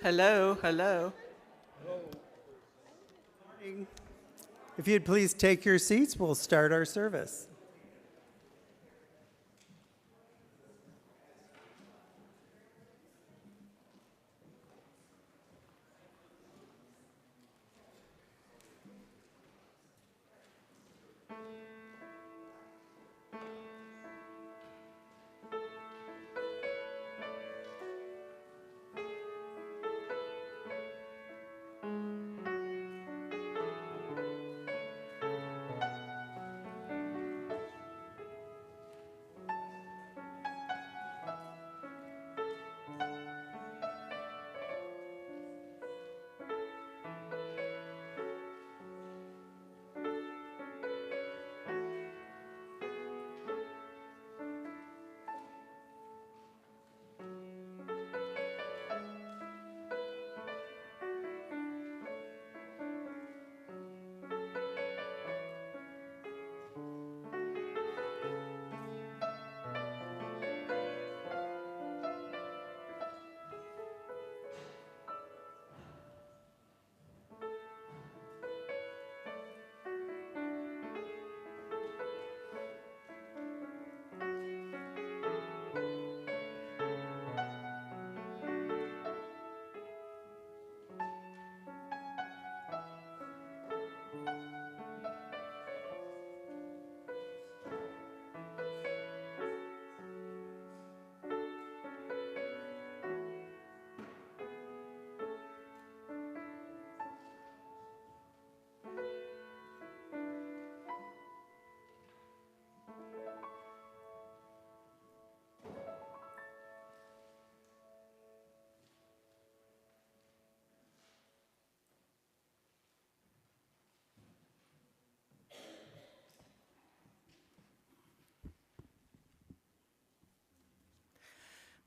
Hello, hello. If you'd please take your seats, we'll start our service.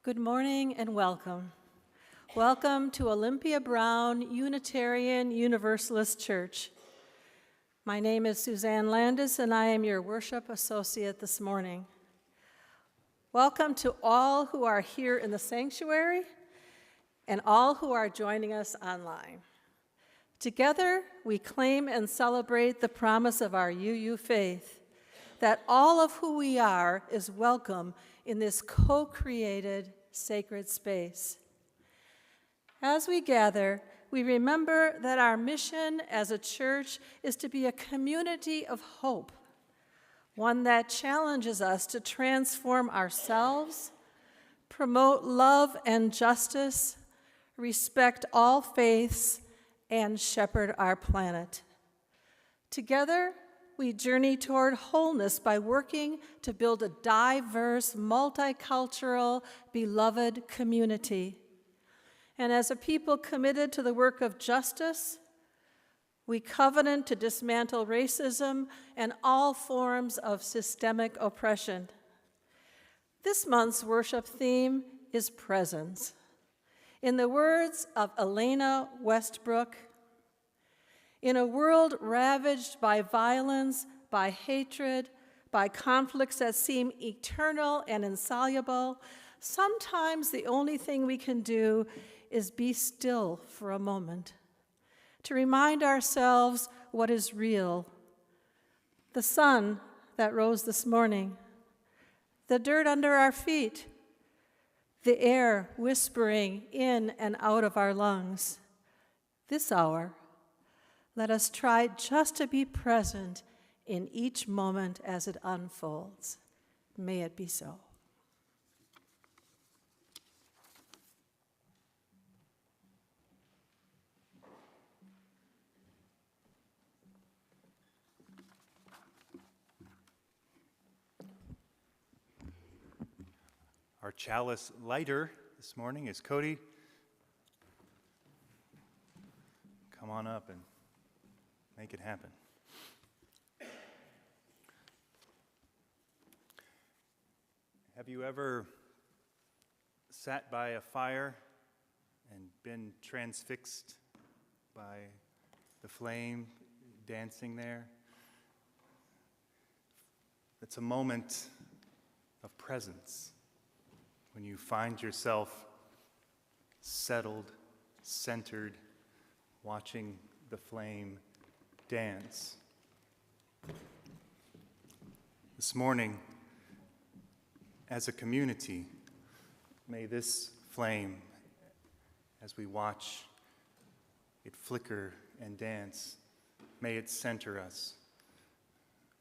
Good morning and welcome. Welcome to Olympia Brown Unitarian Universalist Church. My name is Suzanne Landis and I am your worship associate this morning. Welcome to all who are here in the sanctuary and all who are joining us online. Together, we claim and celebrate the promise of our UU faith, that all of who we are is welcome in this co-created sacred space. As we gather, we remember that our mission as a church is to be a community of hope, one that challenges us to transform ourselves, promote love and justice, respect all faiths, and shepherd our planet. Together, we journey toward wholeness by working to build a diverse, multicultural, beloved community. And as a people committed to the work of justice, we covenant to dismantle racism and all forms of systemic oppression. This month's worship theme is presence. In the words of Elena Westbrook, in a world ravaged by violence, by hatred, by conflicts that seem eternal and insoluble, sometimes the only thing we can do is be still for a moment, to remind ourselves what is real. The sun that rose this morning, the dirt under our feet, the air whispering in and out of our lungs. This hour, let us try just to be present in each moment as it unfolds. May it be so. Our chalice lighter this morning is Cody. Come on up and make it happen. Have you ever sat by a fire and been transfixed by the flame dancing there? It's a moment of presence when you find yourself settled, centered, watching the flame dance. This morning, as a community, may this flame, as we watch it flicker and dance, may it center us.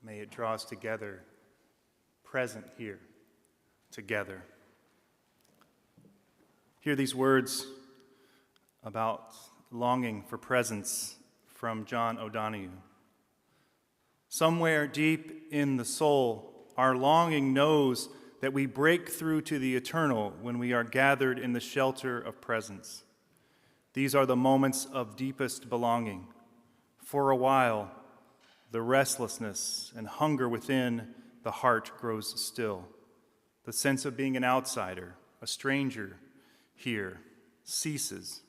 May it draw us together, present here, together. Hear these words about longing for presence from John O'Donohue. Somewhere deep in the soul, our longing knows that we break through to the eternal when we are gathered in the shelter of presence. These are the moments of deepest belonging. For a while, the restlessness and hunger within the heart grows still. The sense of being an outsider, a stranger here, ceases.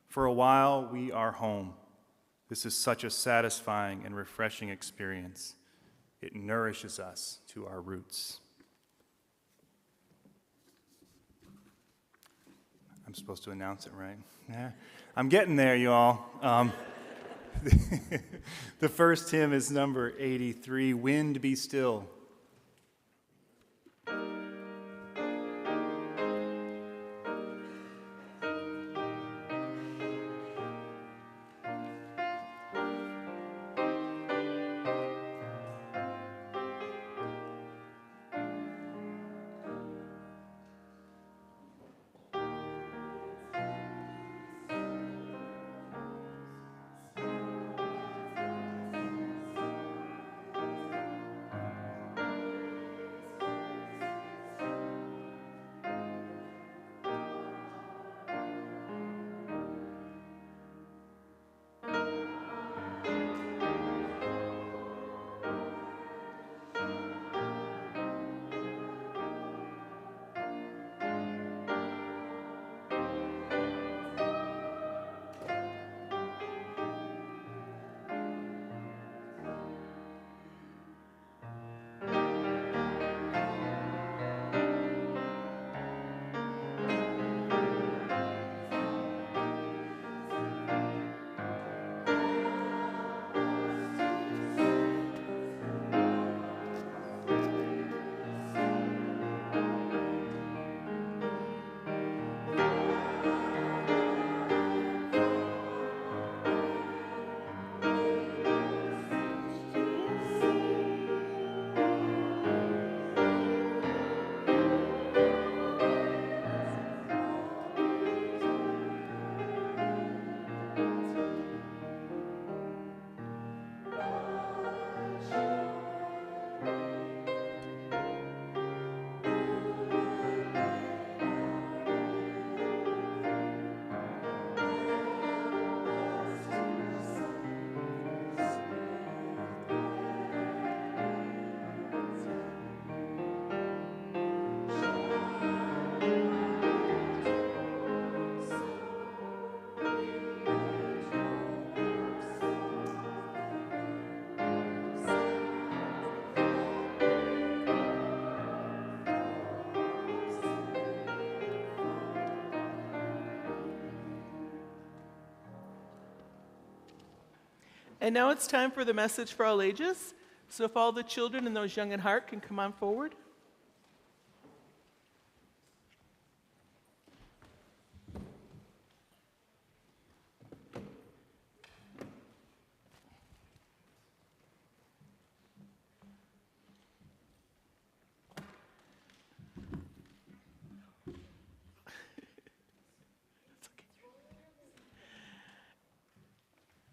For a while, we are home. This is such a satisfying and refreshing experience. It nourishes us to our roots. I'm supposed to announce it, right? Yeah. I'm getting there, you all. The first hymn is number 83, Wind Be Still. And now it's time for the message for all ages. So if all the children and those young at heart can come on forward.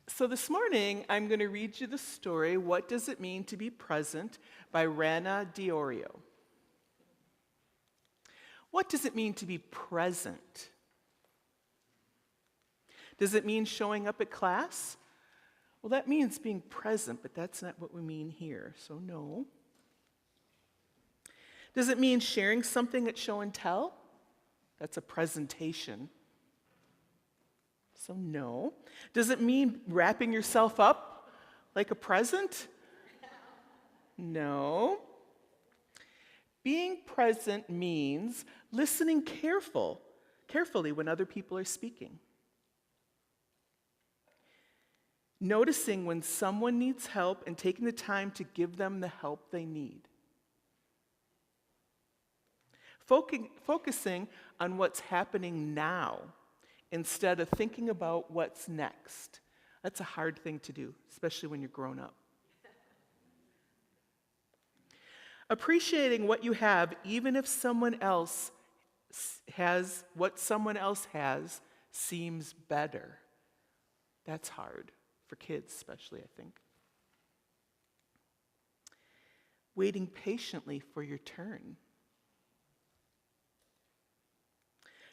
So this morning, I'm going to read you the story, What Does It Mean to Be Present, by Rana Diorio. What does it mean to be present? Does it mean showing up at class? Well, that means being present, but that's not what we mean here, so no. Does it mean sharing something at show and tell? That's a presentation. So no. Does it mean wrapping yourself up like a present? No. Being present means listening carefully when other people are speaking. Noticing when someone needs help and taking the time to give them the help they need. Focusing on what's happening now instead of thinking about what's next. That's a hard thing to do, especially when you're grown up. Appreciating what you have, even if someone else has what someone else has, seems better. That's hard, for kids especially, I think. Waiting patiently for your turn.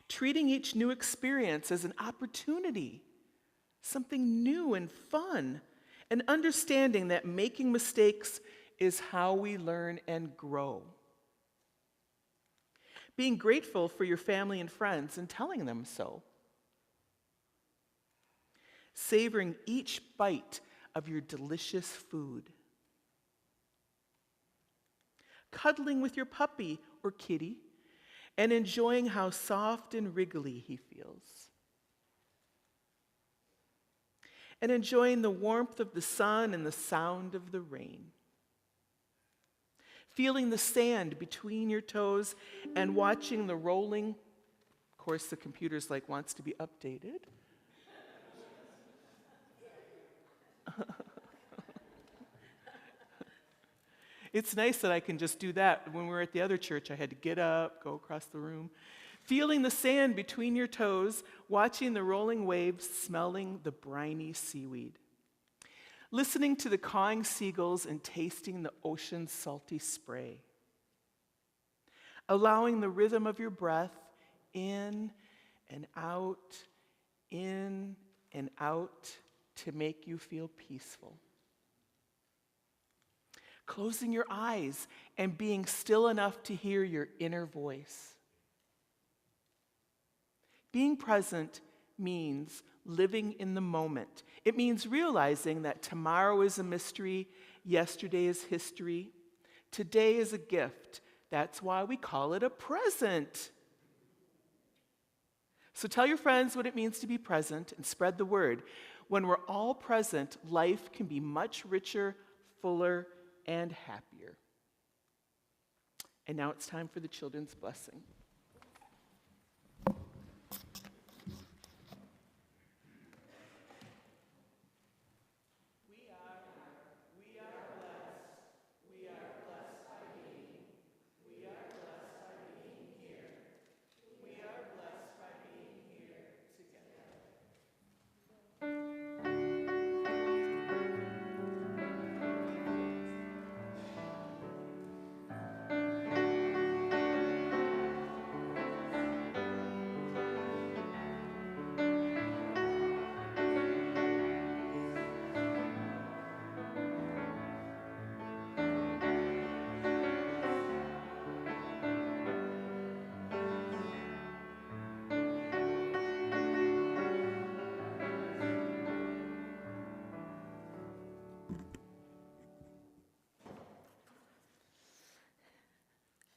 Treating each new experience as an opportunity, something new and fun, and understanding that making mistakes is how we learn and grow. Being grateful for your family and friends and telling them so. Savoring each bite of your delicious food. Cuddling with your puppy or kitty and enjoying how soft and wriggly he feels. And enjoying the warmth of the sun and the sound of the rain. Feeling the sand between your toes and watching the rolling. Of course, the computer's like wants to be updated. It's nice that I can just do that. When we were at the other church, I had to get up, go across the room. Feeling the sand between your toes, watching the rolling waves, smelling the briny seaweed. Listening to the cawing seagulls and tasting the ocean's salty spray. Allowing the rhythm of your breath in and out to make you feel peaceful. Closing your eyes and being still enough to hear your inner voice. Being present means living in the moment. It means realizing that tomorrow is a mystery, yesterday is history, today is a gift. That's why we call it a present. So tell your friends what it means to be present and spread the word. When we're all present, life can be much richer, fuller, and happier. And now it's time for the children's blessing.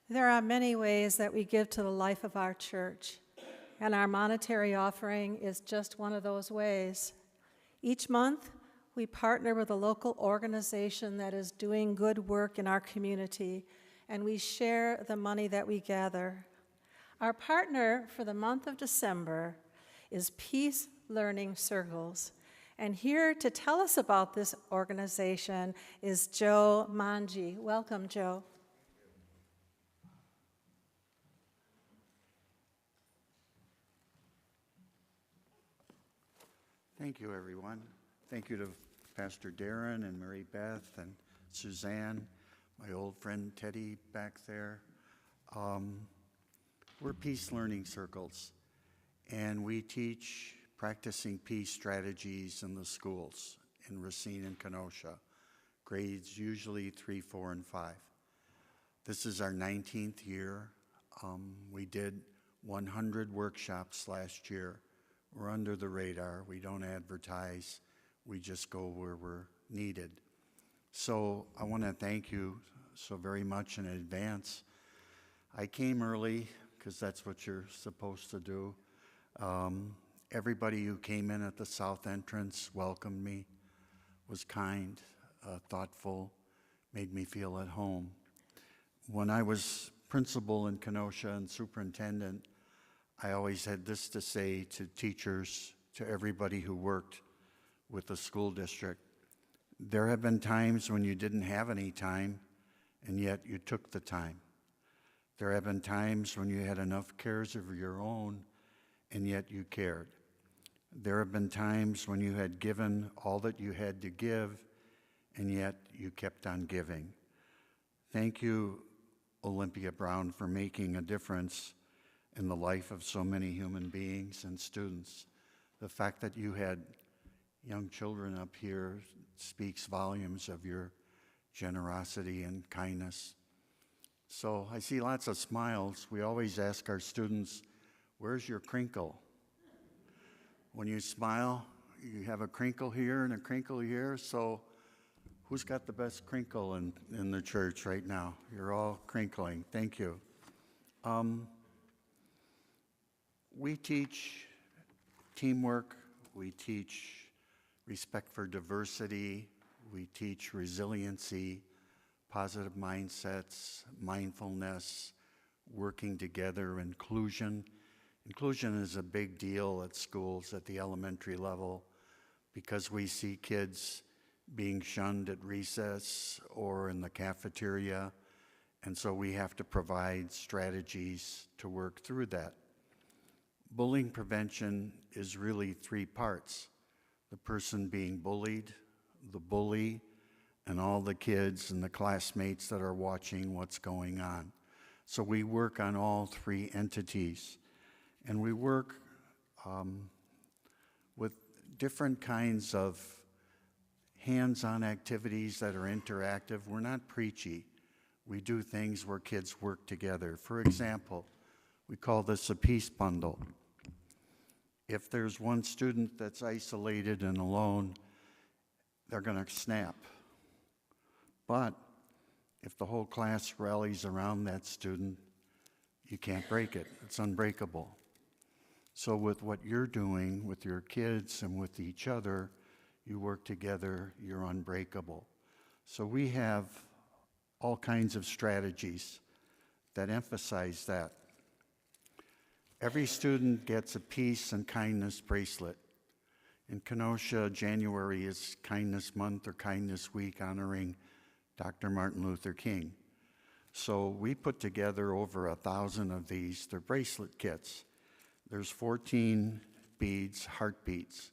There are many ways that we give to the life of our church, and our monetary offering is just one of those ways. Each month, we partner with a local organization that is doing good work in our community, and we share the money that we gather. Our partner for the month of December is Peace Learning Circles. And here to tell us about this organization is Joe Manji. Welcome, Joe. Thank you, everyone. Thank you to Pastor Darren and Mary Beth and Suzanne, my old friend Teddy back there. We're Peace Learning Circles, and we teach practicing peace strategies in the schools in Racine and Kenosha, grades usually 3, 4, and 5. This is our 19th year. We did 100 workshops last year. We're under the radar. We don't advertise. We just go where we're needed. So I want to thank you so very much in advance. I came early because that's what you're supposed to do. Everybody who came in at the south entrance welcomed me. was kind, thoughtful, made me feel at home. When I was principal in Kenosha and superintendent, I always had this to say to teachers, to everybody who worked with the school district. There have been times when you didn't have any time, and yet you took the time. There have been times when you had enough cares of your own, and yet you cared. There have been times when you had given all that you had to give, and yet you kept on giving. Thank you, Olympia Brown, for making a difference in the life of so many human beings and students. The fact that you had young children up here speaks volumes of your generosity and kindness. So I see lots of smiles. We always ask our students, where's your crinkle? When you smile, you have a crinkle here and a crinkle here. So who's got the best crinkle in the church right now? You're all crinkling. Thank you. We teach teamwork. We teach respect for diversity. We teach resiliency, positive mindsets, mindfulness, working together, inclusion. Inclusion is a big deal at schools at the elementary level because we see kids being shunned at recess or in the cafeteria, and so we have to provide strategies to work through that. Bullying prevention is really three parts: the person being bullied, the bully, and all the kids and the classmates that are watching what's going on. So we work on all three entities, and we work with different kinds of hands-on activities that are interactive. We're not preachy. We do things where kids work together. For example, we call this a peace bundle. If there's one student that's isolated and alone, they're going to snap. But if the whole class rallies around that student, you can't break it. It's unbreakable. So with what you're doing with your kids and with each other, you work together, you're unbreakable. So we have all kinds of strategies that emphasize that. Every student gets a peace and kindness bracelet. In Kenosha, January is Kindness Month or Kindness Week, honoring Dr. Martin Luther King. So we put together over 1,000 of these. They're bracelet kits. There's 14 beads, heartbeats.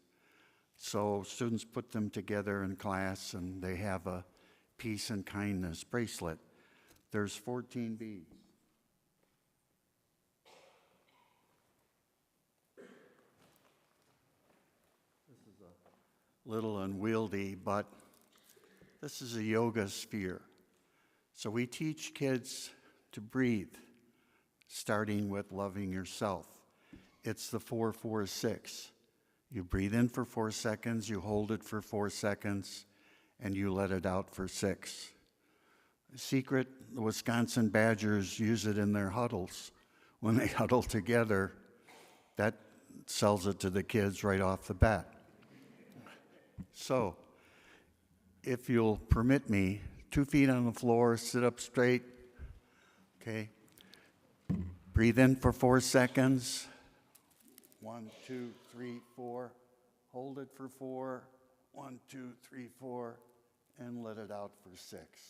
So students put them together in class and they have a peace and kindness bracelet. There's 14 beads. This is a little unwieldy, but this is a yoga sphere. So we teach kids to breathe, starting with loving yourself. It's the 4-4-6. You breathe in for 4 seconds, you hold it for 4 seconds, and you let it out for 6. Secret, the Wisconsin Badgers use it in their huddles. When they huddle together, that sells it to the kids right off the bat. So, if you'll permit me, 2 feet on the floor, sit up straight, okay? Breathe in for 4 seconds. 1, 2, 3, 4. Hold it for 4. 1, 2, 3, 4. And let it out for 6.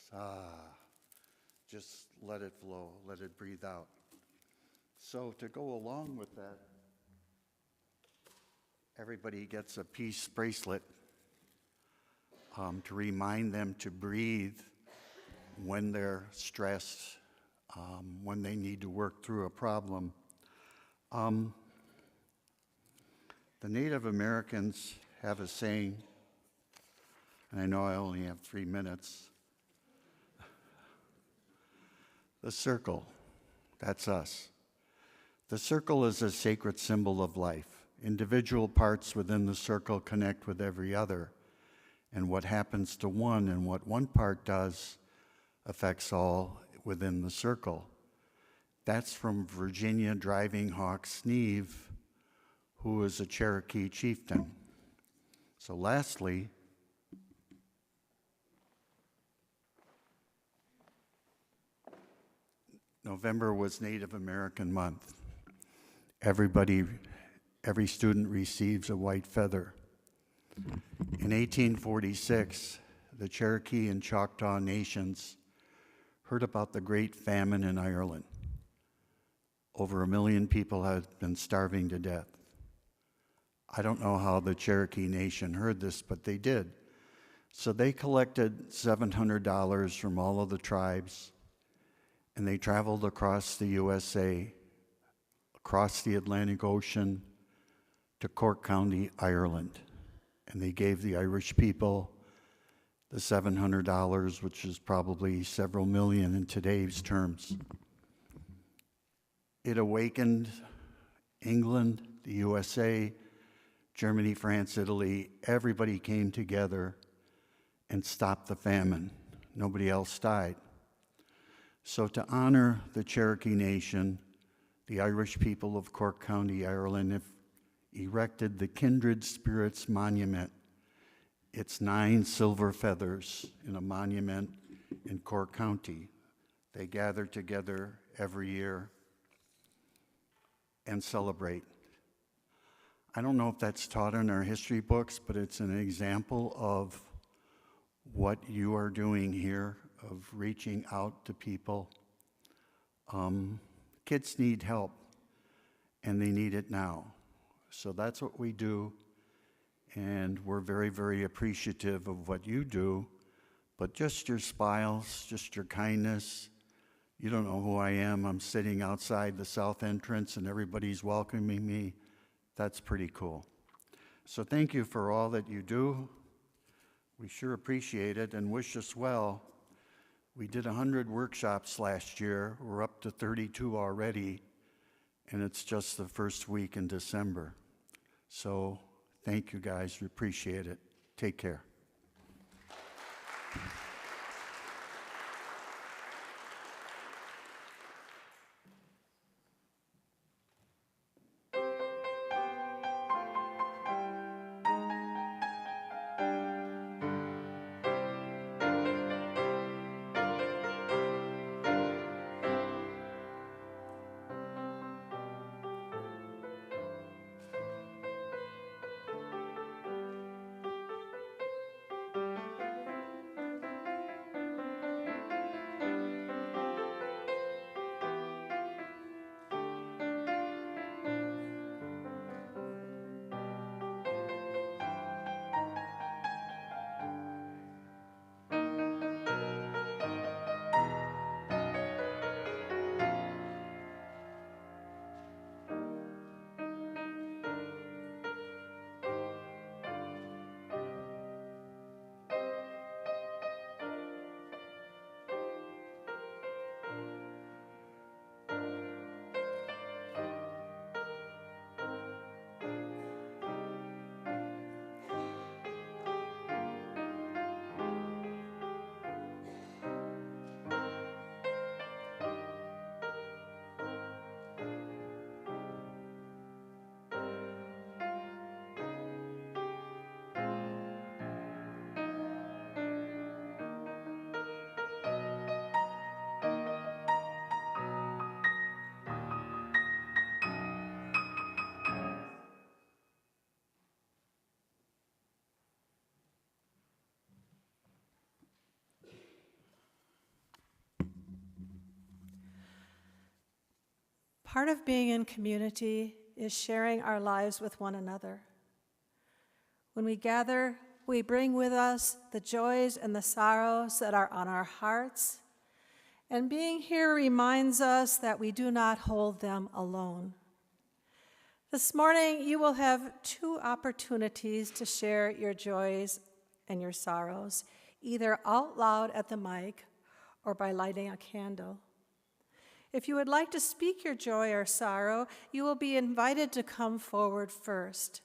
Just let it flow. Let it breathe out. So to go along with that, everybody gets a peace bracelet to remind them to breathe when they're stressed, when they need to work through a problem. The Native Americans have a saying, and I know I only have 3 minutes. The circle, that's us. The circle is a sacred symbol of life. Individual parts within the circle connect with every other, and what happens to one and what one part does affects all within the circle. That's from Virginia Driving Hawk Sneeve, who was a Cherokee chieftain. So lastly, November was Native American Month. Every student receives a white feather. In 1846, the Cherokee and Choctaw nations heard about the Great Famine in Ireland. Over 1 million people had been starving to death. I don't know how the Cherokee Nation heard this, but they did. So they collected $700 from all of the tribes, and they traveled across the USA, across the Atlantic Ocean to Cork County, Ireland. And they gave the Irish people the $700, which is probably several million in today's terms. It awakened England, the USA, Germany, France, Italy. Everybody came together and stopped the famine. Nobody else died. So to honor the Cherokee Nation, the Irish people of Cork County, Ireland, have erected the Kindred Spirits Monument. It's 9 silver feathers in a monument in Cork County. They gather together every year and celebrate. I don't know if that's taught in our history books, but it's an example of what you are doing here, of reaching out to people. Kids need help, and they need it now. So that's what we do, and we're very, very appreciative of what you do. But just your smiles, just your kindness. You don't know who I am. I'm sitting outside the south entrance, and everybody's welcoming me. That's pretty cool. So thank you for all that you do. We sure appreciate it and wish us well. We did 100 workshops last year. We're up to 32 already, and it's just the first week in December. So thank you guys, we appreciate it. Take care. Part of being in community is sharing our lives with one another. When we gather, we bring with us the joys and the sorrows that are on our hearts, and being here reminds us that we do not hold them alone. This morning, you will have 2 opportunities to share your joys and your sorrows, either out loud at the mic or by lighting a candle. If you would like to speak your joy or sorrow, you will be invited to come forward first.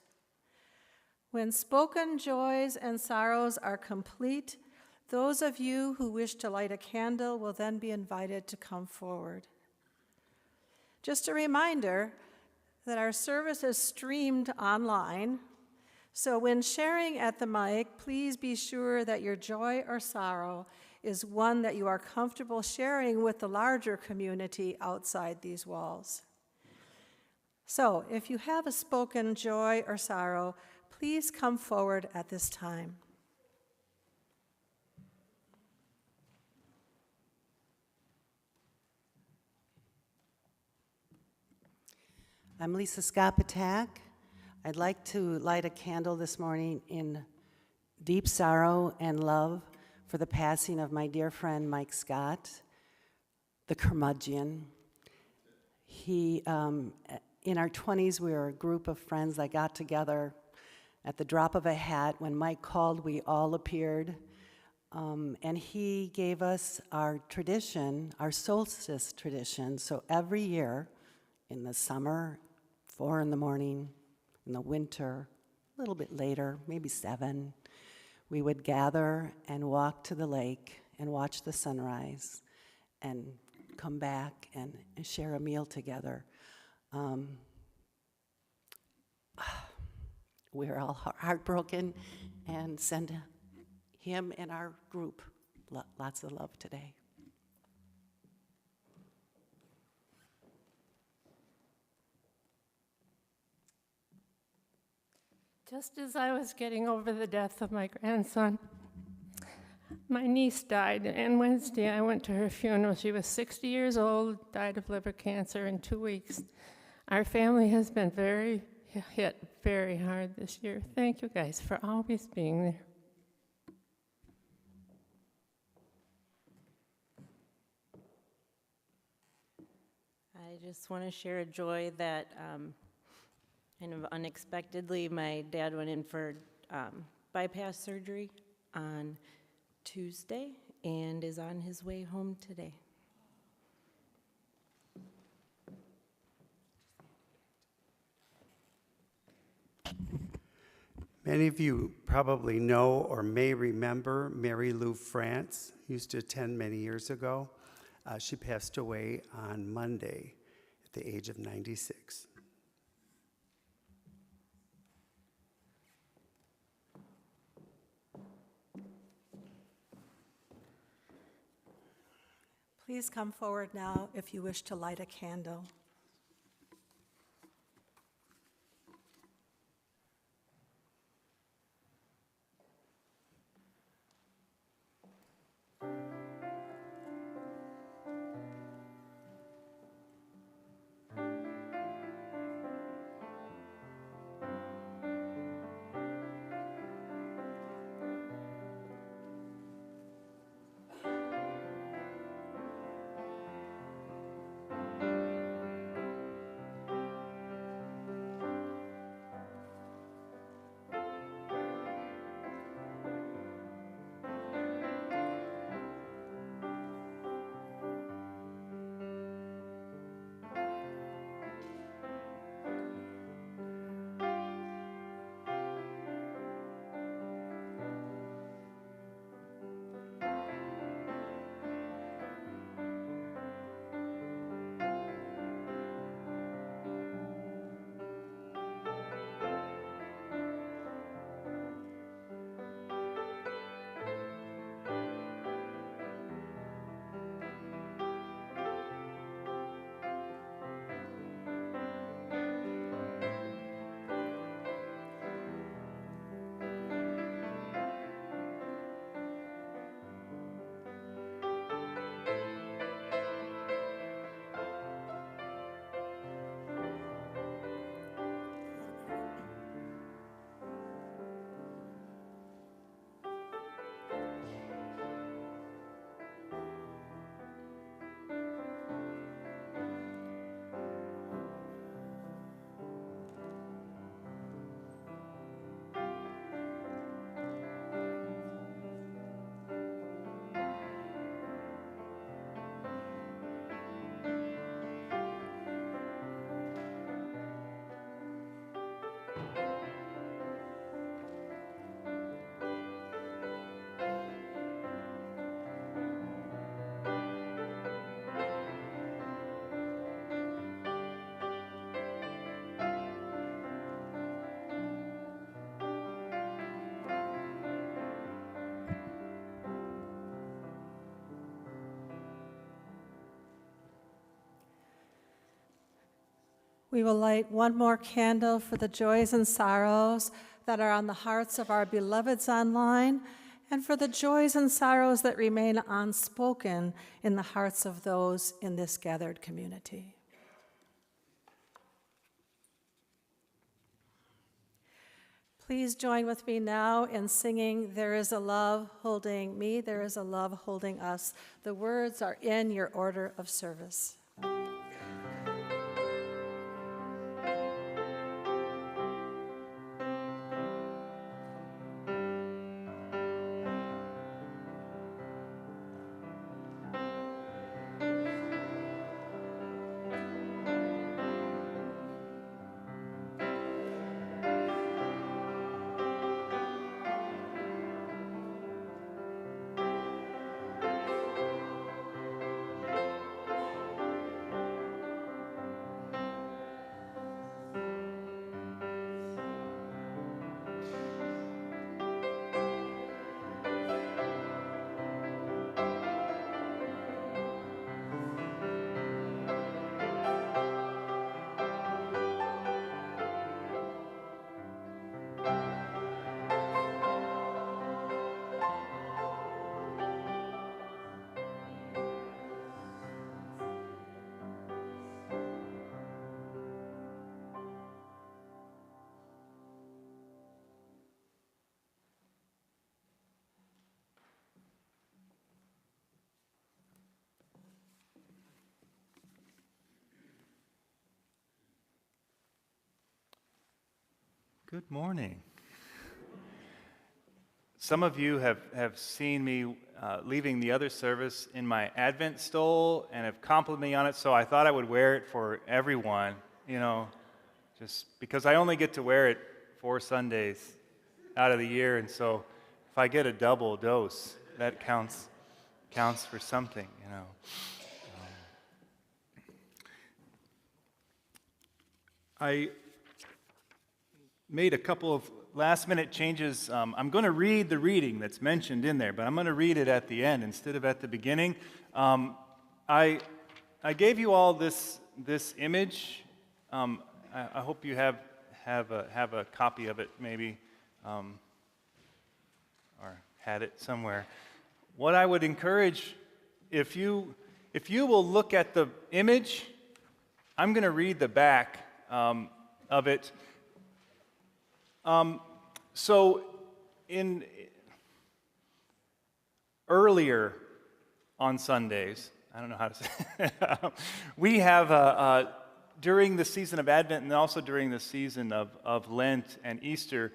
When spoken joys and sorrows are complete, those of you who wish to light a candle will then be invited to come forward. Just a reminder that our service is streamed online, So when sharing at the mic, please be sure that your joy or sorrow is one that you are comfortable sharing with the larger community outside these walls. So if you have a spoken joy or sorrow, please come forward at this time. I'm Lisa Skopatak. I'd like to light a candle this morning in deep sorrow and love for the passing of my dear friend Mike Scott, the curmudgeon. He, in our 20s, we were a group of friends that got together at the drop of a hat. When Mike called, we all appeared. And he gave us our tradition, our solstice tradition. So every year, in the summer, 4 in the morning, in the winter, a little bit later, maybe 7, we would gather and walk to the lake and watch the sunrise and come back and share a meal together. We're all heartbroken and send him and our group lots of love today. Just as I was getting over the death of my grandson, my niece died, and Wednesday I went to her funeral. She was 60 years old, died of liver cancer in 2 weeks. Our family has been hit very hard this year. Thank you guys for always being there. I just want to share a joy that kind of unexpectedly, my dad went in for bypass surgery on Tuesday and is on his way home today. Many of you probably know or may remember Mary Lou France, used to attend many years ago. She passed away on Monday at the age of 96. Please come forward now if you wish to light a candle. We will light one more candle for the joys and sorrows that are on the hearts of our beloveds online, and for the joys and sorrows that remain unspoken in the hearts of those in this gathered community. Please join with me now in singing "There is a Love Holding Me, There is a Love Holding Us." The words are in your order of service. Good morning. Some of you have seen me leaving the other service in my Advent stole and have complimented me on it, so I thought I would wear it for everyone, just because I only get to wear it 4 Sundays out of the year, and so if I get a double dose, that counts for something, I made a couple of last-minute changes. I'm going to read the reading that's mentioned in there, but I'm going to read it at the end instead of at the beginning. I gave you all this image. I hope you have a copy of it, maybe, or had it somewhere. What I would encourage, if you will look at the image, I'm going to read the back of it. So earlier on Sundays, I don't know how to say it, we have, during the season of Advent and also during the season of Lent and Easter,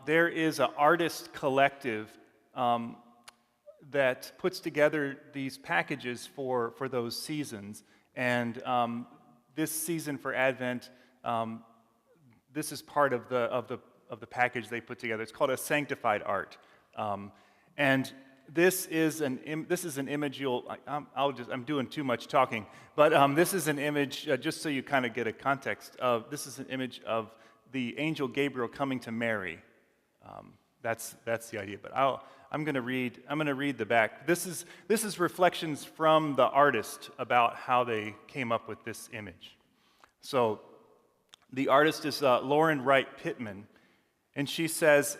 there is an artist collective that puts together these packages for those seasons. And this season for Advent, this is part of the package they put together. It's called a sanctified art, and this is an image. I'm doing too much talking, but this is an image just so you kind of get a context of. This is an image of the angel Gabriel coming to Mary. That's the idea. But I'm going to read the back. This is reflections from the artist about how they came up with this image. So the artist is Lauren Wright Pittman. And she says,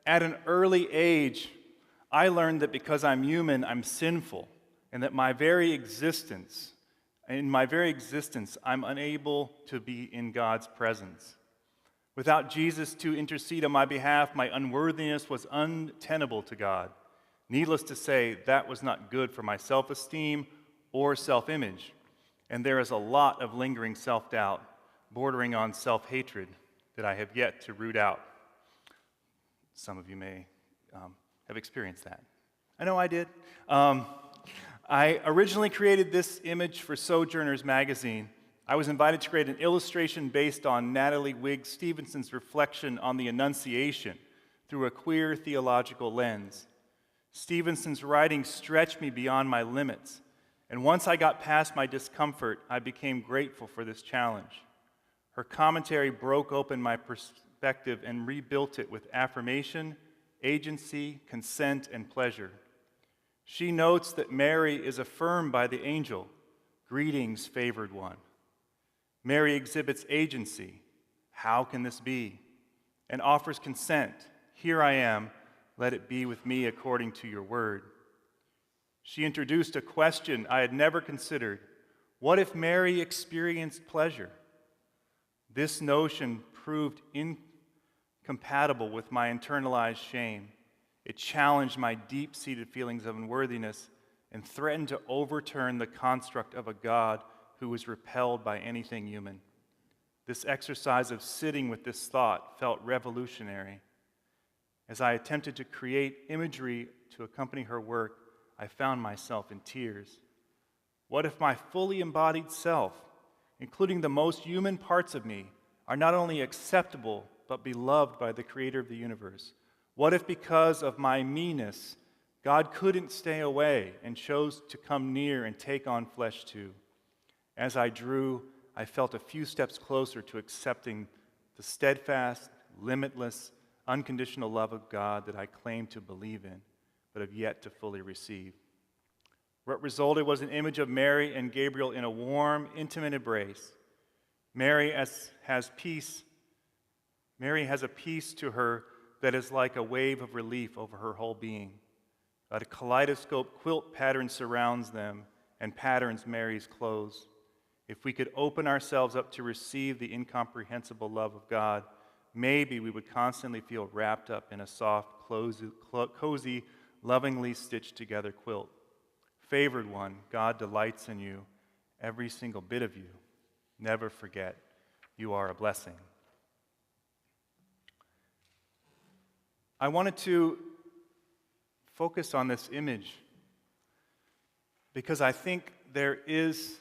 at an early age, I learned that because I'm human, I'm sinful, and that in my very existence, I'm unable to be in God's presence. Without Jesus to intercede on my behalf, my unworthiness was untenable to God. Needless to say, that was not good for my self-esteem or self-image. And there is a lot of lingering self-doubt, bordering on self-hatred, that I have yet to root out. Some of you may have experienced that. I know I did. I originally created this image for Sojourners magazine. I was invited to create an illustration based on Natalie Wigg Stevenson's reflection on the Annunciation through a queer theological lens. Stevenson's writing stretched me beyond my limits, and once I got past my discomfort, I became grateful for this challenge. Her commentary broke open my perspective and rebuilt it with affirmation, agency, consent, and pleasure. She notes that Mary is affirmed by the angel, "Greetings, favored one." Mary exhibits agency. How can this be? And offers consent. Here I am. Let it be with me according to your word. She introduced a question I had never considered. What if Mary experienced pleasure? This notion proved incompatible with my internalized shame. It challenged my deep-seated feelings of unworthiness and threatened to overturn the construct of a God who was repelled by anything human. This exercise of sitting with this thought felt revolutionary. As I attempted to create imagery to accompany her work, I found myself in tears. What if my fully embodied self, including the most human parts of me, are not only acceptable but beloved by the Creator of the universe? What if because of my meanness, God couldn't stay away and chose to come near and take on flesh too? As I drew, I felt a few steps closer to accepting the steadfast, limitless, unconditional love of God that I claim to believe in, but have yet to fully receive. What resulted was an image of Mary and Gabriel in a warm, intimate embrace. Mary has peace. Mary has a peace to her that is like a wave of relief over her whole being. A kaleidoscope quilt pattern surrounds them and patterns Mary's clothes. If we could open ourselves up to receive the incomprehensible love of God, maybe we would constantly feel wrapped up in a soft, cozy, lovingly stitched together quilt. Favored one, God delights in you, every single bit of you. Never forget, you are a blessing. I wanted to focus on this image because I think there is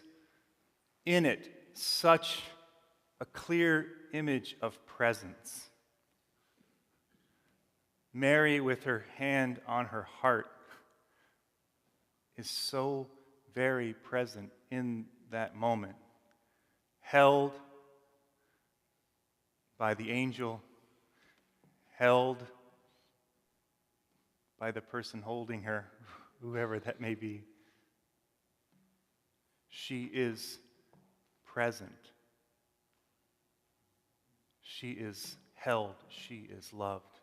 in it such a clear image of presence. Mary, with her hand on her heart, is so very present in that moment, held by the angel, held by the person holding her, whoever that may be. She is present. She is held. She is loved.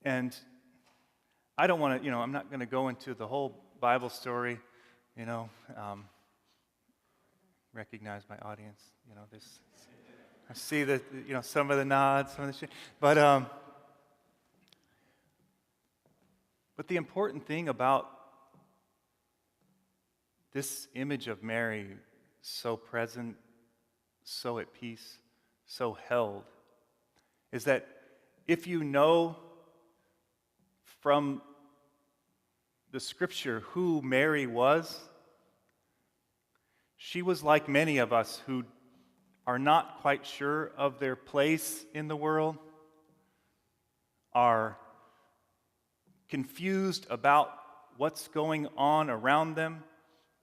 And I don't want to, I'm not going to go into the whole Bible story, recognize my audience, this. I see that, some of the nods, some of the shit. But the important thing about this image of Mary, so present, so at peace, so held, is that if you know from the scripture who Mary was, she was like many of us who are not quite sure of their place in the world, are confused about what's going on around them,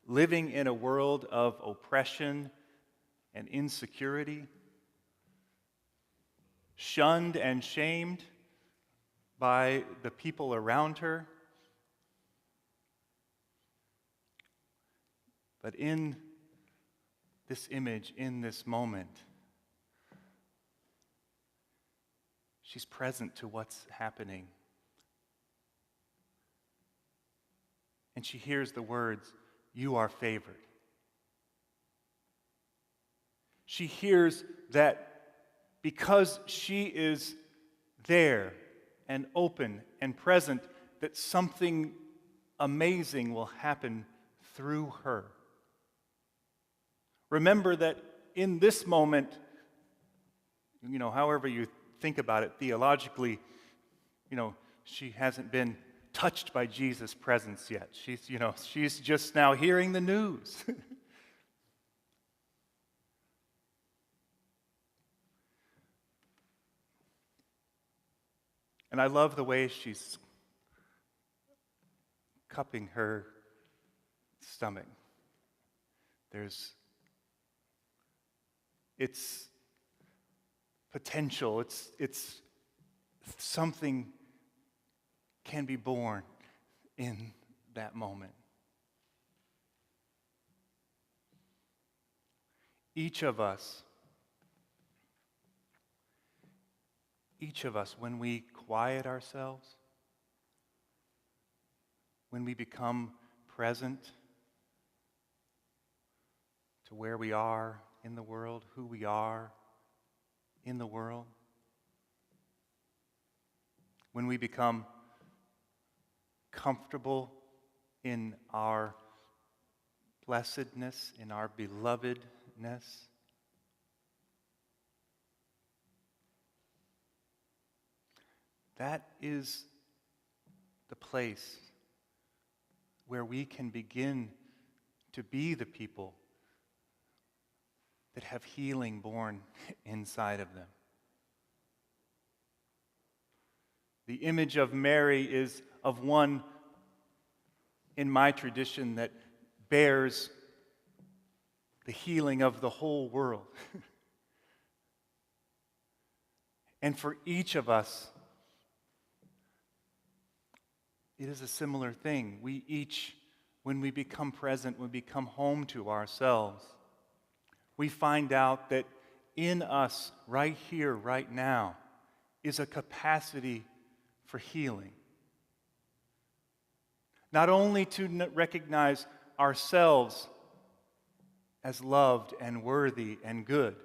living in a world of oppression and insecurity, shunned and shamed by the people around her. But in this image, in this moment, she's present to what's happening. And she hears the words, "You are favored." She hears that because she is there and open and present, that something amazing will happen through her. Remember that in this moment, however you think about it theologically, she hasn't been touched by Jesus' presence yet. She's just now hearing the news. And I love the way she's cupping her stomach. It's potential. It's something can be born in that moment. Each of us, when we quiet ourselves, when we become present to where we are in the world, who we are in the world, when we become comfortable in our blessedness, in our belovedness, that is the place where we can begin to be the people that have healing born inside of them. The image of Mary is of one in my tradition that bears the healing of the whole world. And for each of us, it is a similar thing. We each, when we become present, when we become home to ourselves, we find out that in us, right here, right now, is a capacity for healing. Not only to recognize ourselves as loved and worthy and good,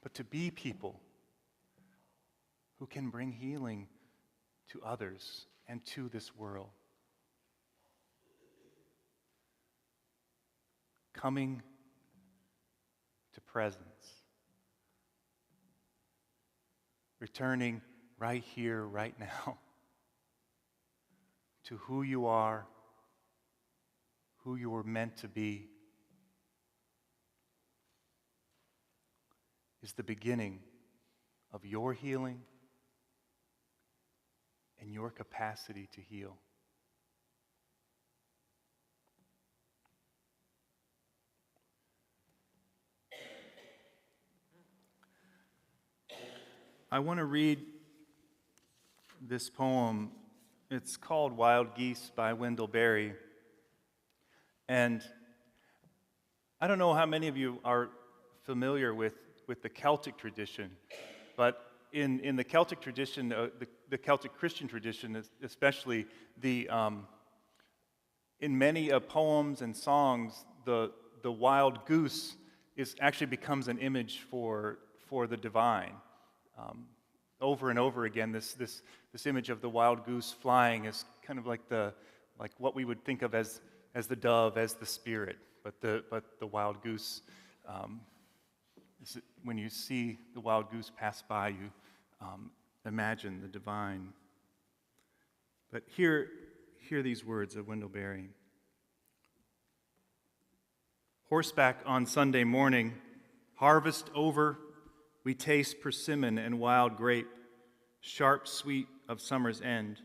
but to be people who can bring healing to others and to this world. Coming to presence. Returning right here, right now, to who you are, who you were meant to be, is the beginning of your healing and your capacity to heal. I want to read this poem. It's called Wild Geese by Wendell Berry. And I don't know how many of you are familiar with the Celtic tradition, but in the Celtic tradition, the Celtic Christian tradition especially, in many poems and songs, the wild goose actually becomes an image for the divine. Over and over again, this image of the wild goose flying is kind of like what we would think of as the dove, as the spirit, but the wild goose. When you see the wild goose pass by, you imagine the divine. But hear these words of Wendell Berry. Horseback on Sunday morning, harvest over, we taste persimmon and wild grape, sharp sweet of summer's end.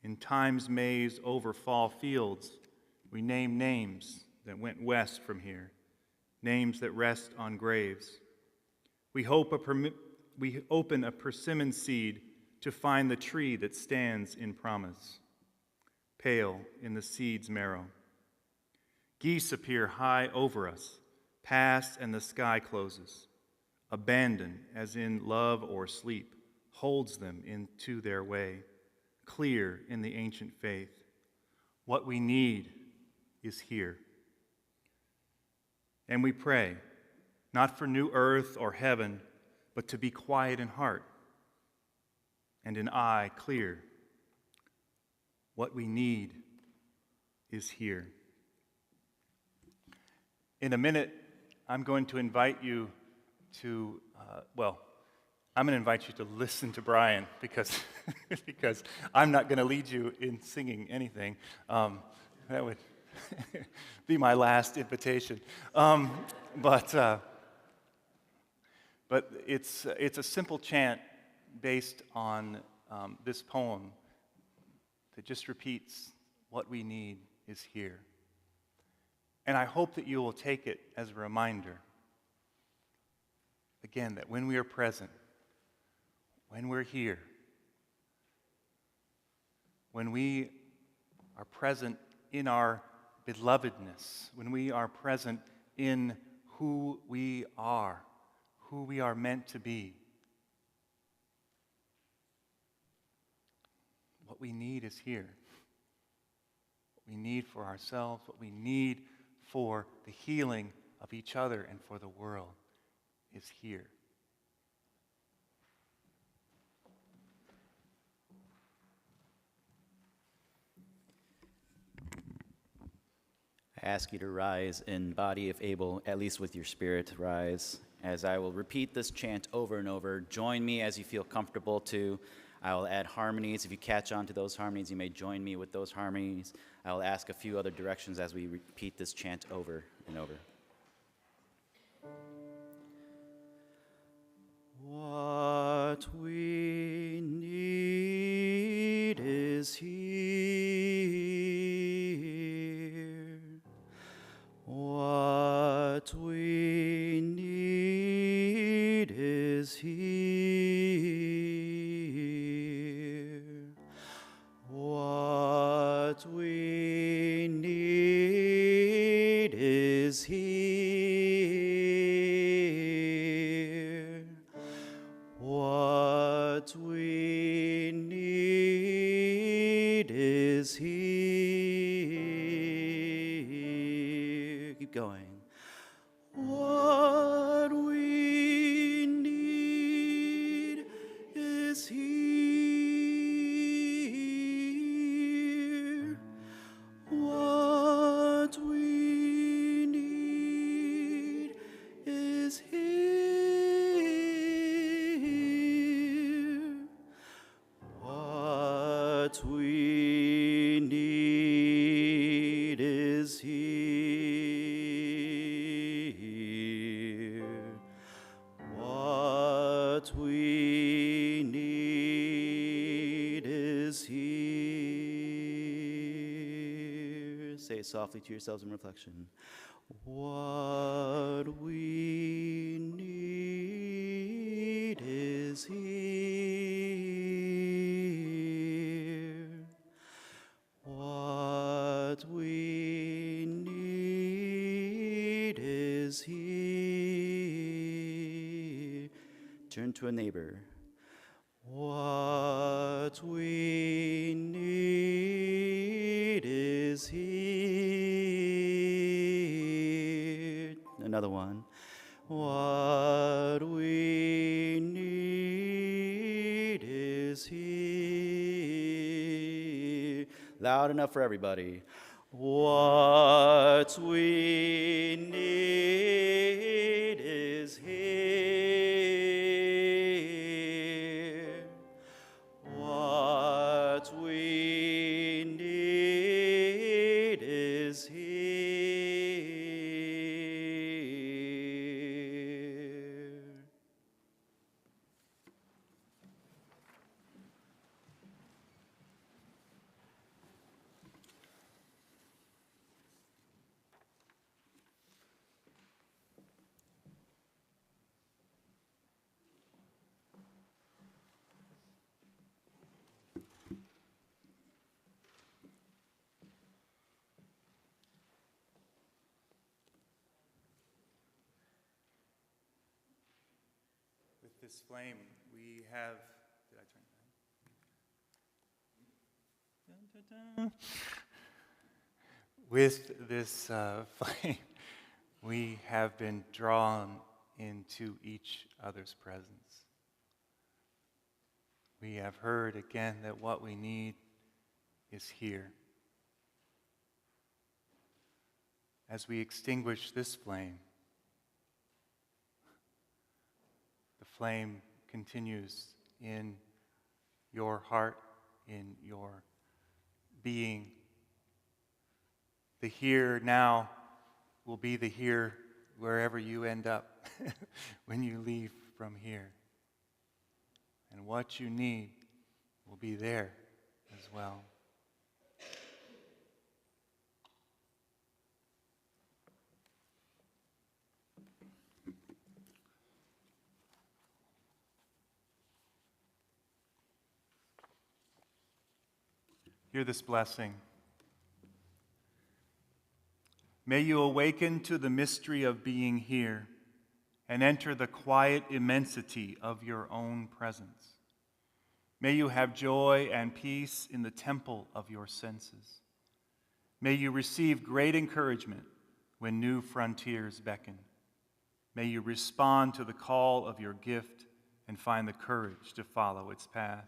In time's maze over fall fields, we name names that went west from here, names that rest on graves. We open a persimmon seed to find the tree that stands in promise, pale in the seed's marrow. Geese appear high over us, pass and the sky closes. Abandon, as in love or sleep, holds them into their way, clear in the ancient faith. What we need is here. And we pray, not for new earth or heaven, but to be quiet in heart and in eye clear. What we need is here. In a minute, I'm going to invite you to, I'm going to invite you to listen to Brian because I'm not going to lead you in singing anything. That would be my last invitation. But it's a simple chant based on this poem that just repeats, what we need is here. And I hope that you will take it as a reminder, again, that when we are present, when we're here, when we are present in our belovedness, when we are present in who we are meant to be. What we need is here. What we need for ourselves, what we need for the healing of each other and for the world is here. I ask you to rise in body if able, at least with your spirit, rise. As I will repeat this chant over and over, join me as you feel comfortable to. I will add harmonies. If you catch on to those harmonies, you may join me with those harmonies. I will ask a few other directions as we repeat this chant over and over. What we need is here. What we need is here. What we need is here. What we need is here. Keep going. What we need is here. What we need is here. What we need is here. What we need is here. Say it softly to yourselves in reflection. What we need is here. What we need is here. Turn to a neighbor. What we need is here. Another one. What we need is here. Loud enough for everybody. What we need is here. What we need is here. With this flame, we have. Did I turn it on? Dun, dun, dun. With this flame, we have been drawn into each other's presence. We have heard again that what we need is here. As we extinguish this flame, the flame continues in your heart, in your being. The here now will be the here wherever you end up when you leave from here. And what you need will be there as well. Hear this blessing. May you awaken to the mystery of being here and enter the quiet immensity of your own presence. May you have joy and peace in the temple of your senses. May you receive great encouragement when new frontiers beckon. May you respond to the call of your gift and find the courage to follow its path.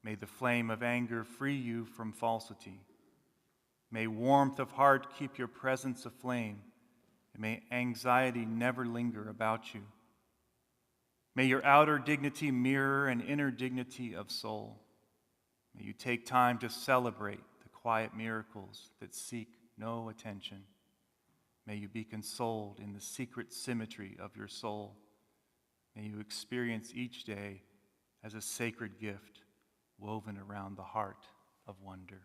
May the flame of anger free you from falsity. May warmth of heart keep your presence aflame, and may anxiety never linger about you. May your outer dignity mirror an inner dignity of soul. May you take time to celebrate the quiet miracles that seek no attention. May you be consoled in the secret symmetry of your soul. May you experience each day as a sacred gift woven around the heart of wonder.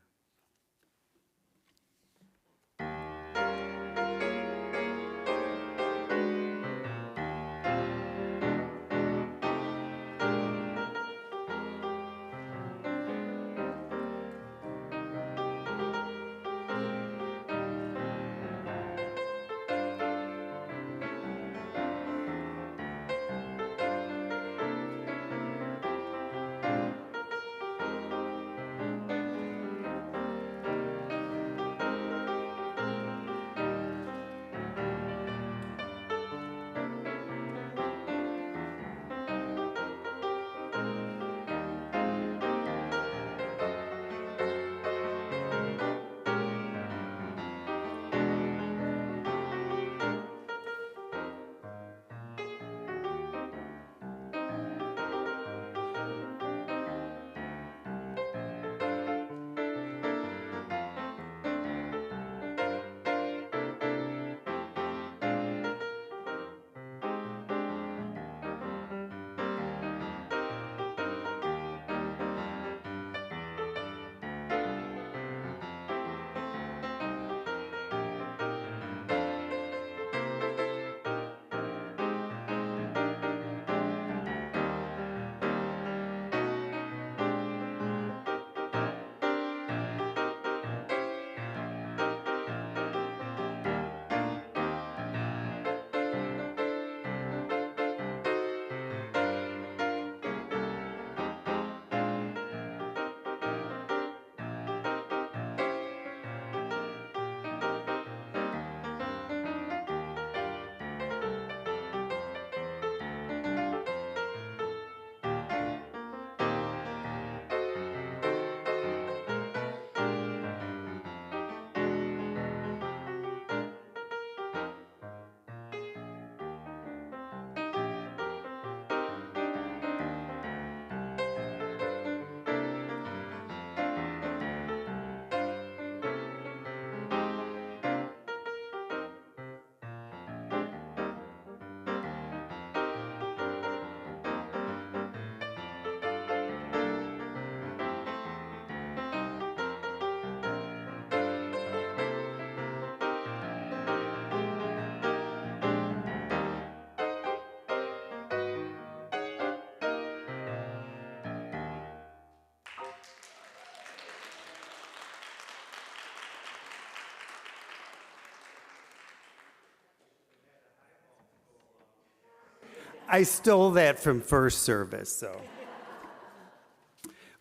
I stole that from first service, so.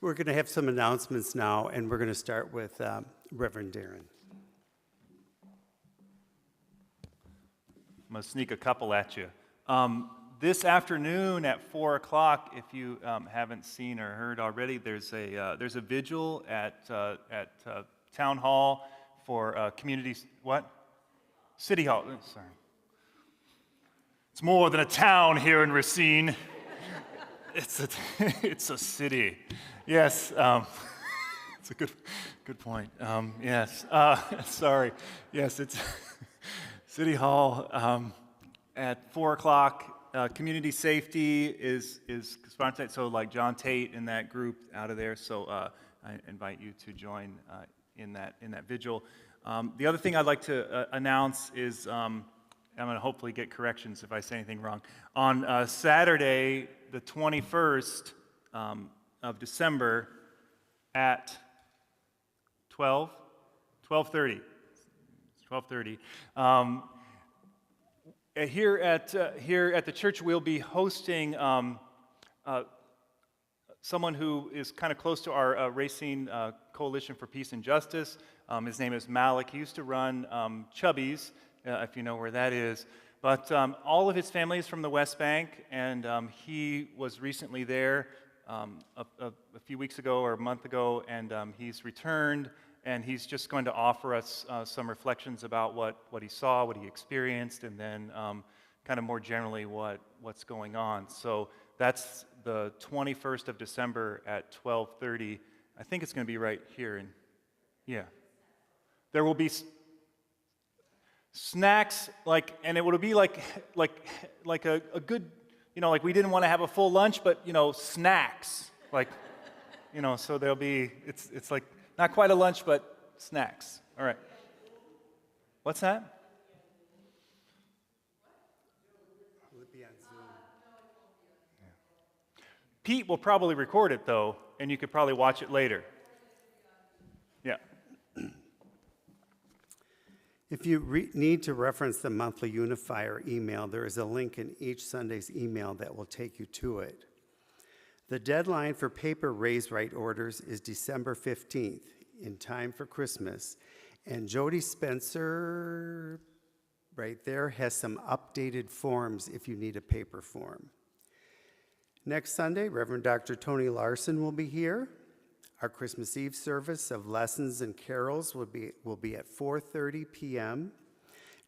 We're going to have some announcements now, and we're going to start with Reverend Darren. I'm going to sneak a couple at you. This afternoon at 4 o'clock, if you haven't seen or heard already, there's a vigil at Town Hall for communities. What? City Hall. Sorry. It's more than a town here in Racine. It's a city. Yes. It's a good point. Yes. Sorry. Yes, it's City Hall at 4 o'clock. Community safety is sponsored. So like John Tate and that group out of there. So I invite you to join in that vigil. The other thing I'd like to announce is I'm going to hopefully get corrections if I say anything wrong. On Saturday, the 21st of December at 12:30. 12:30. Here at the church, we'll be hosting someone who is kind of close to our Racine Coalition for Peace and Justice. His name is Malik. He used to run Chubby's, if you know where that is. But all of his family is from the West Bank, and he was recently there a few weeks ago or a month ago, and he's returned, and he's just going to offer us some reflections about what he saw, what he experienced, and then kind of more generally what's going on. So that's the 21st of December at 12:30. I think it's going to be right here. Yeah. There will be snacks, and it would be like a good, like we didn't want to have a full lunch, but, snacks. So there'll be, it's like not quite a lunch, but snacks. All right. What's that? Will it be on Zoom? Pete will probably record it, though, and you could probably watch it later. Yeah. If you need to reference the monthly unifier email, there is a link in each Sunday's email that will take you to it. The deadline for paper raise right orders is December 15th, in time for Christmas. And Jody Spencer, right there, has some updated forms if you need a paper form. Next Sunday, Reverend Dr. Tony Larson will be here. Our Christmas Eve service of lessons and carols will be at 4:30 p.m.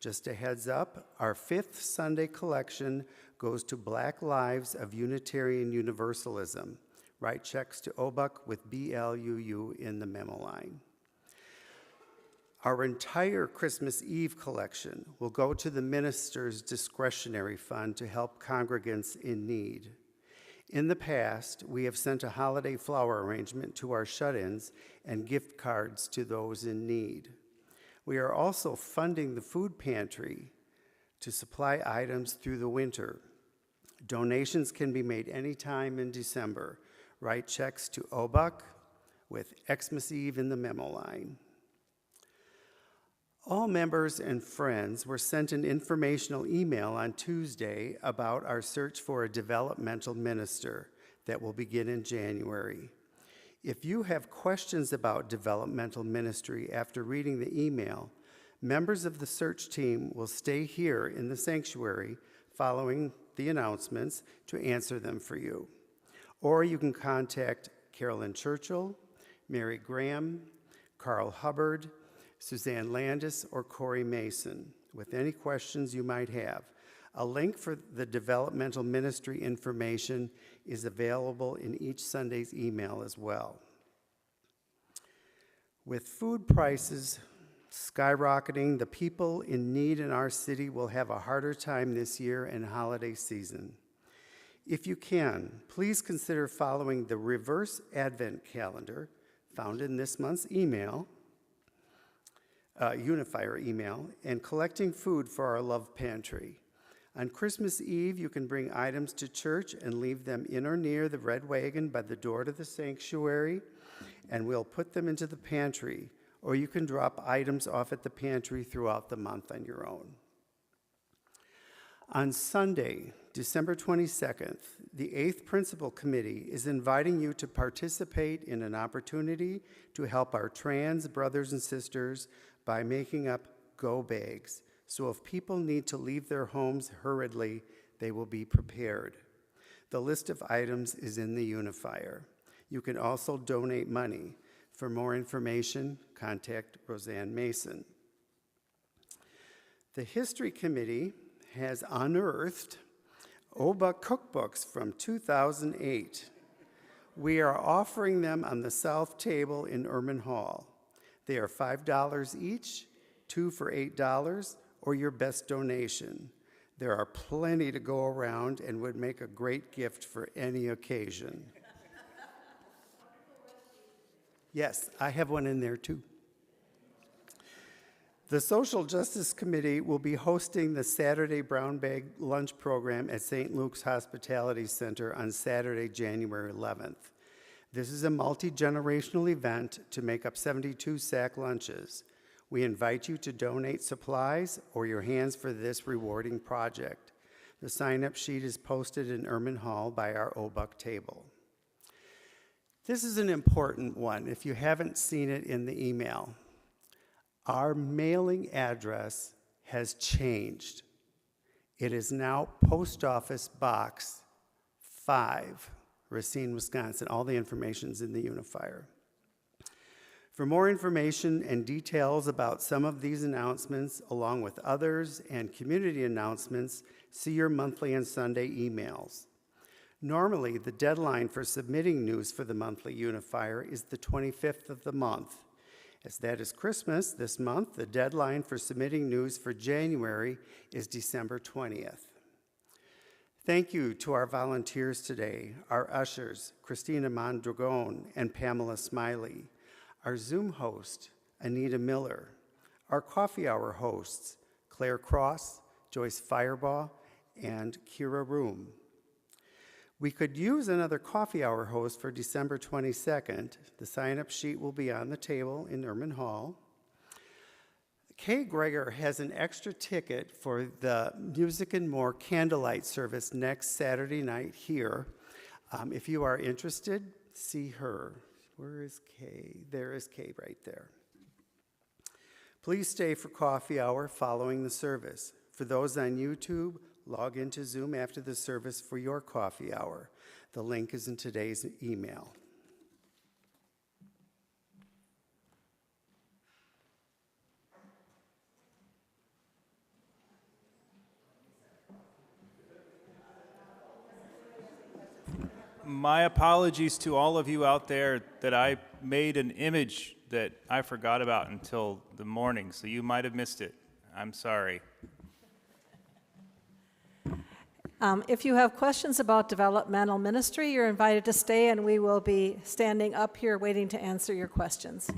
Just a heads up, our 5th Sunday collection goes to Black Lives of Unitarian Universalism. Write checks to OBUUC with BLUU in the memo line. Our entire Christmas Eve collection will go to the minister's discretionary fund to help congregants in need. In the past, we have sent a holiday flower arrangement to our shut-ins and gift cards to those in need. We are also funding the food pantry to supply items through the winter. Donations can be made anytime in December. Write checks to OBUUC with Xmas Eve in the memo line. All members and friends were sent an informational email on Tuesday about our search for a developmental minister that will begin in January. If you have questions about developmental ministry after reading the email, members of the search team will stay here in the sanctuary following the announcements to answer them for you. Or you can contact Carolyn Churchill, Mary Graham, Carl Hubbard, Suzanne Landis, or Corey Mason with any questions you might have. A link for the developmental ministry information is available in each Sunday's email as well. With food prices skyrocketing, the people in need in our city will have a harder time this year and holiday season. If you can, please consider following the reverse Advent calendar found in this month's email, unifier email, and collecting food for our love pantry. On Christmas Eve, you can bring items to church and leave them in or near the red wagon by the door to the sanctuary, and we'll put them into the pantry, or you can drop items off at the pantry throughout the month on your own. On Sunday, December 22nd, the 8th Principal Committee is inviting you to participate in an opportunity to help our trans brothers and sisters by making up go bags. So if people need to leave their homes hurriedly, they will be prepared. The list of items is in the unifier. You can also donate money. For more information, contact Roseanne Mason. The History Committee has unearthed OBUUC cookbooks from 2008. We are offering them on the south table in Erman Hall. They are $5 each, 2 for $8, or your best donation. There are plenty to go around and would make a great gift for any occasion. Yes, I have one in there too. The Social Justice Committee will be hosting the Saturday Brown Bag Lunch Program at St. Luke's Hospitality Center on Saturday, January 11th. This is a multi-generational event to make up 72 sack lunches. We invite you to donate supplies or your hands for this rewarding project. The sign-up sheet is posted in Erman Hall by our OBUUC table. This is an important one if you haven't seen it in the email. Our mailing address has changed. It is now Post Office Box 5, Racine, Wisconsin. All the information's in the unifier. For more information and details about some of these announcements, along with others and community announcements, see your monthly and Sunday emails. Normally, the deadline for submitting news for the monthly unifier is the 25th of the month. As that is Christmas this month, the deadline for submitting news for January is December 20th. Thank you to our volunteers today, our ushers, Christina Mondragon and Pamela Smiley, our Zoom host, Anita Miller, our coffee hour hosts, Claire Cross, Joyce Firebaugh, and Kira Room. We could use another coffee hour host for December 22nd. The sign-up sheet will be on the table in Erman Hall. Kay Greger has an extra ticket for the Music and More candlelight service next Saturday night here. If you are interested, see her. Where is Kay? There is Kay right there. Please stay for coffee hour following the service. For those on YouTube, log into Zoom after the service for your coffee hour. The link is in today's email. My apologies to all of you out there that I made an image that I forgot about until the morning, so you might have missed it. I'm sorry. If you have questions about developmental ministry, you're invited to stay, and we will be standing up here waiting to answer your questions.